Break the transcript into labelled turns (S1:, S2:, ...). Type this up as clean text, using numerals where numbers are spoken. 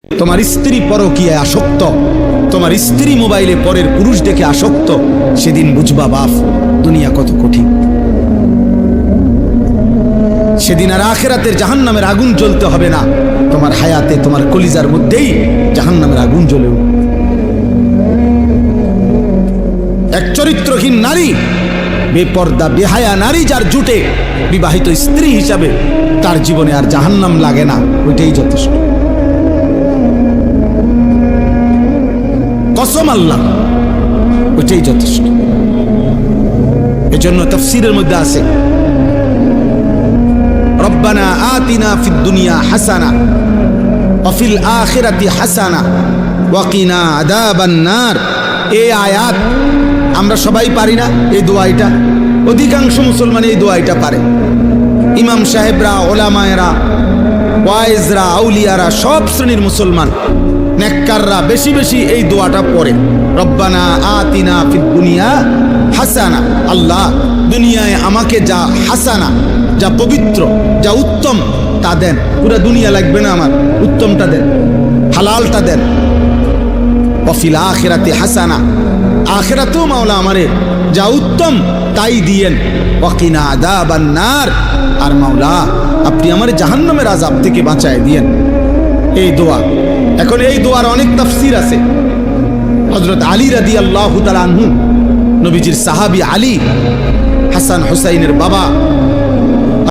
S1: তোমার স্ত্রী পরকীয়ায় আসক্ত, তোমার স্ত্রী মোবাইলে পরের পুরুষ দেখে আসক্ত, সেদিন বুঝবা বাপ দুনিয়া কত কঠিন। সেদিন আর আখিরাতের জাহান্নামের আগুন জ্বলতে হবে না, তোমার হায়াতে তোমার কলিজার মধ্যেই জাহান্নামের আগুন জ্বলে উঠবে। এক চরিত্রহীন নারী, বেপর্দা বেহায়া নারী যার জুটে বিবাহিত স্ত্রী হিসাবে, তার জীবনে আর জাহান্নাম লাগে না, ওইটাই যথেষ্ট। কসম আল্লাহ, ওইটাই যথেষ্ট। এজন্য তাফসীরের মধ্যে আছে রব্বানা আতিনা ফিদ দুনিয়া হাসানা ওয়া ফিল আখিরাতি হাসানা ওয়া কিনা আযাবান নার। এই আয়াত আমরা সবাই পারি না, এই দোয়াটা অধিকাংশ মুসলমান এই দোয়াটা পারে। ইমাম সাহেবরা, ওলামায়েরা, ওয়াইজরা, আউলিয়ারা, সব শ্রেণীর মুসলমান নেককাররা বেশি বেশি এই দোয়াটা পড়ে, রব্বানা আতিনা ফিদ দুনিয়া হাসানা। আল্লাহ দুনিয়ায় আমাকে যা হাসানা, যা পবিত্র, যা উত্তম তা দেন। পুরা দুনিয়া লাগবে না আমার, উত্তমটা দেন, হালালটা দেন। ওয়া ফিল আখিরাতি হাসানা, আখিরাতেও মাওলা আমারে যা উত্তম তাই দিয়েন। ওয়া কিনা আযাবান নার, আর মাওলা আপনি আমারে জাহান্নামের আযাব থেকে বাঁচায় দিয়েন। এই দোয়া। এখন এই দোয়ার অনেক তাফসীর আছে। হযরত আলী রাদিয়াল্লাহু তাআলা আনহু, নবীজির সাহাবী আলী, হাসান হুসাইনের বাবা,